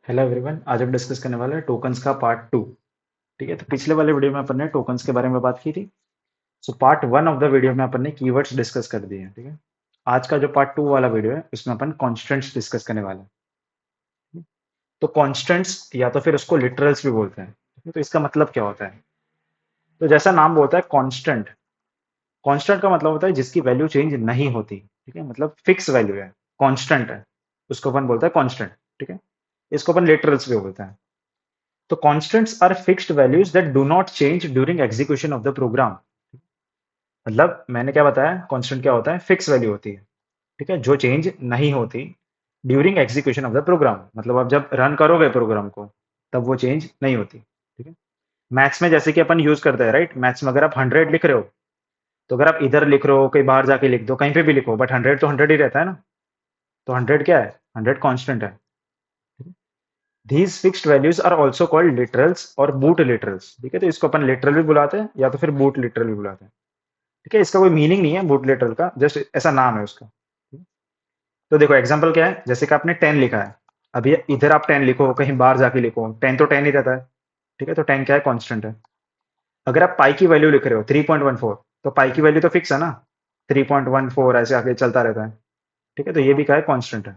Hello everyone, आज हम discuss करने वाले हैं टोकन्स का पार्ट टू। ठीक है, तो पिछले वाले वीडियो में अपन ने टोकन्स के बारे में बात की थी। So part one of the video में अपन ने कीवर्ड्स डिस्कस कर दिए हैं। ठीक है, आज का जो पार्ट टू वाला वीडियो है उसमें अपन कॉन्स्टेंट्स डिस्कस करने वाले हैं। तो कॉन्स्टेंट्स या तो फिर उसको लिटरल्स भी बोलते हैं। ठीक है, तो इसका मतलब क्या होता है? तो जैसा नाम बोलता है कॉन्स्टेंट, कॉन्स्टेंट का मतलब होता है जिसकी वैल्यू चेंज नहीं होती। ठीक है, मतलब फिक्स वैल्यू है, कॉन्स्टेंट है, उसको अपन बोलता है कॉन्स्टेंट। ठीक है, इसको अपन लिटरल्स भी बोलते हैं। तो constants are fixed values that do not change during execution of the program। मतलब मैंने क्या बताया, कांस्टेंट क्या होता है? फिक्स वैल्यू होती है। ठीक है, जो चेंज नहीं होती during execution of the program. मतलब आप जब रन करोगे प्रोग्राम को तब वो चेंज नहीं होती। ठीक है, मैथ्स में जैसे कि अपन यूज करते हैं, राइट? मैथ्स में अगर आप 100 लिख रहे हो तो अगर आप इधर लिख रहे हो, कहीं बाहर जाके लिख दो, कहीं पे भी लिखो, बट 100 तो 100 ही रहता है ना। तो 100 क्या है? 100 कांस्टेंट है। These fixed values are also called literals और boot literals। ठीक है, तो इसको अपन लिटरल भी बुलाते हैं या तो फिर बूट लिटरल भी बुलाते हैं। ठीक है, इसका कोई मीनिंग नहीं है बूट लिटरल का, जस्ट ऐसा नाम है उसका। तो देखो एग्जांपल क्या है, जैसे कि आपने 10 लिखा है, अभी इधर आप 10 लिखो, कहीं बाहर जाके लिखो, 10 तो 10 ही रहता है। ठीक है, तो 10 क्या है? कांस्टेंट है। अगर आप पाई की वैल्यू लिख रहे हो 3.14, तो पाई की वैल्यू तो फिक्स है ना, 3.14 ऐसे आगे चलता रहता है। ठीक है, तो ये भी क्या है? कांस्टेंट है।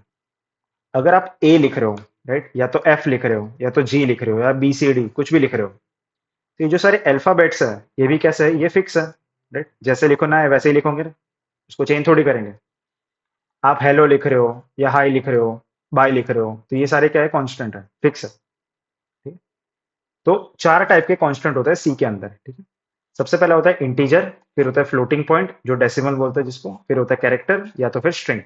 अगर आप ए लिख रहे हो, राइट, या तो एफ लिख रहे हो, या तो जी लिख रहे हो, या बी सी डी कुछ भी लिख रहे हो, तो ये जो सारे अल्फाबेट्स है ये भी कैसे है? ये फिक्स है। राइट, जैसे लिखो ना है वैसे ही लिखोगे ना, उसको चेंज थोड़ी करेंगे। आप हेलो लिख रहे हो या हाई लिख रहे हो, बाय लिख रहे हो, तो ये सारे क्या है? कांस्टेंट है, फिक्स है। ठीक है? तो चार टाइप के कांस्टेंट होते हैं सी के अंदर। ठीक है, सबसे पहला होता है इंटीजर, फिर होता है फ्लोटिंग पॉइंट जो डेसिमल बोलते हैं जिसको, फिर होता है कैरेक्टर या तो फिर स्ट्रिंग।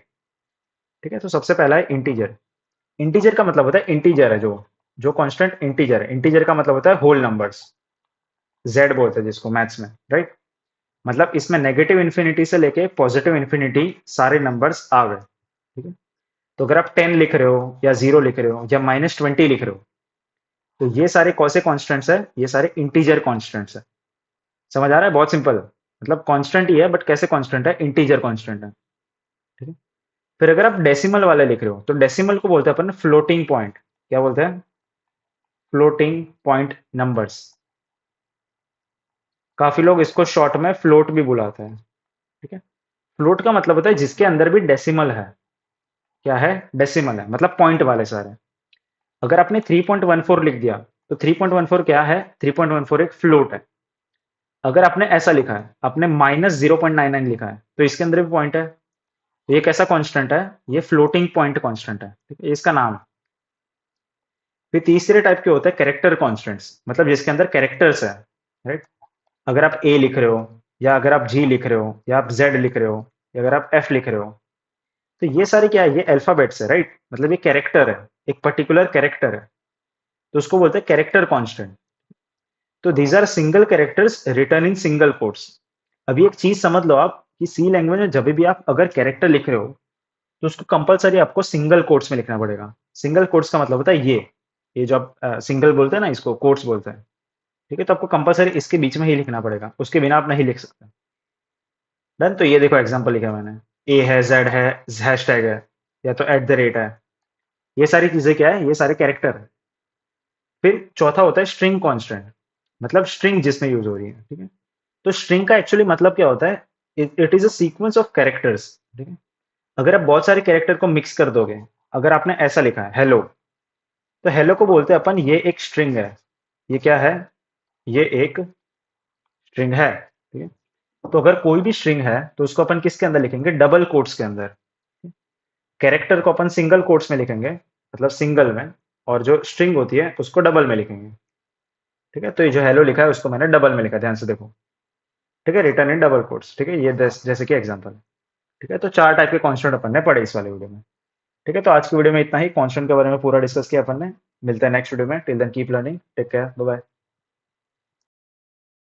ठीक है, तो सबसे पहला है इंटीजर। इंटीजर का मतलब होता है इंटीजर है जो जो कांस्टेंट इंटीजर है। इंटीजर का मतलब होता है होल नंबर्स, जेड बोलते हैं जिसको मैथ्स में, राइट? मतलब इसमें नेगेटिव इन्फिनिटी से लेके पॉजिटिव इन्फिनिटी सारे नंबर्स आ गए। ठीक है, तो अगर आप 10 लिख रहे हो या 0 लिख रहे हो या -20 लिख रहे हो, तो ये सारे कौन से कॉन्स्टेंट्स है? ये सारे इंटीजर कॉन्स्टेंट्स है। समझ आ रहा है? बहुत सिंपल। मतलब कांस्टेंट ही है बट कैसे कांस्टेंट है? इंटीजर कांस्टेंट है। ठीक है, फिर अगर आप डेसिमल वाले लिख रहे हो तो डेसिमल को बोलते हैं अपन फ्लोटिंग पॉइंट। क्या बोलते हैं? Floating point numbers. काफी लोग इसको शॉर्ट में फ्लोट भी बुलाते हैं। ठीक है, फ्लोट का मतलब होता है जिसके अंदर भी डेसिमल है। क्या है? डेसिमल है, मतलब पॉइंट वाले सारे। अगर आपने 3.14 लिख दिया तो 3.14 क्या है? 3.14 एक फ्लोट है। अगर आपने ऐसा लिखा है, आपने -0.99 लिखा है, तो इसके अंदर भी पॉइंट है। ये कैसा कांस्टेंट है? ये फ्लोटिंग पॉइंट कांस्टेंट है। ठीक है, इसका नाम है। फिर तीसरे टाइप के होते हैं कैरेक्टर कांस्टेंट्स, मतलब जिसके अंदर कैरेक्टर्स है। राइट, अगर आप ए लिख रहे हो, या अगर आप जी लिख रहे हो, या आप जेड लिख रहे हो, या अगर आप एफ लिख रहे हो, तो ये सारे क्या है? ये अल्फाबेट्स है, राइट? मतलब ये कैरेक्टर है, एक पर्टिकुलर कैरेक्टर है, तो उसको बोलते हैं कैरेक्टर कांस्टेंट। तो these are single characters written in single quotes. अभी एक चीज समझ लो आप कि सी लैंग्वेज में जब भी आप अगर कैरेक्टर लिख रहे हो तो उसको कंपलसरी आपको सिंगल कोट्स में लिखना पड़ेगा। सिंगल कोट्स का मतलब होता है ये जो आप सिंगल बोलते हैं ना, इसको कोट्स बोलते हैं। ठीक है, तो आपको कंपलसरी इसके बीच में ही लिखना पड़ेगा, उसके बिना आप नहीं लिख सकते। डन। तो ये देखो एग्जांपल लिखा है मैंने, ए है, जेड है, हैशटैग है, या तो एट द रेट है। ये सारी चीजें क्या है? ये सारे कैरेक्टर है। फिर चौथा होता है स्ट्रिंग कांस्टेंट, मतलब स्ट्रिंग जिसमें यूज हो रही है। ठीक है, तो स्ट्रिंग का एक्चुअली मतलब क्या होता है? It is a sequence of characters. ठीक है, अगर आप बहुत सारे कैरेक्टर को मिक्स कर दोगे, अगर आपने ऐसा लिखा है हेलो, तो हेलो को बोलते हैं अपन ये एक स्ट्रिंग है। ये क्या है? ये एक स्ट्रिंग है। ठीक है, तो अगर कोई भी स्ट्रिंग है तो उसको अपन किसके अंदर लिखेंगे? डबल कोट्स के अंदर। कैरेक्टर को अपन सिंगल कोट्स में लिखेंगे, मतलब सिंगल में, और जो स्ट्रिंग होती है उसको डबल में लिखेंगे। ठीक है, तो ये जो हेलो लिखा है उसको मैंने डबल में लिखा, ध्यान से देखो। ठीक है, रिटर्न इन डबल कोट्स। ठीक है, ये जैसे कि एग्जांपल। ठीक है, तो चार टाइप के कॉन्स्टेंट अपन ने पढ़े इस वाले वीडियो में। ठीक है, तो आज की वीडियो में इतना ही। कॉन्स्टेंट के बारे में पूरा डिस्कस किया अपन ने। मिलते हैं नेक्स्ट वीडियो में। Till then keep learning, take care, bye bye.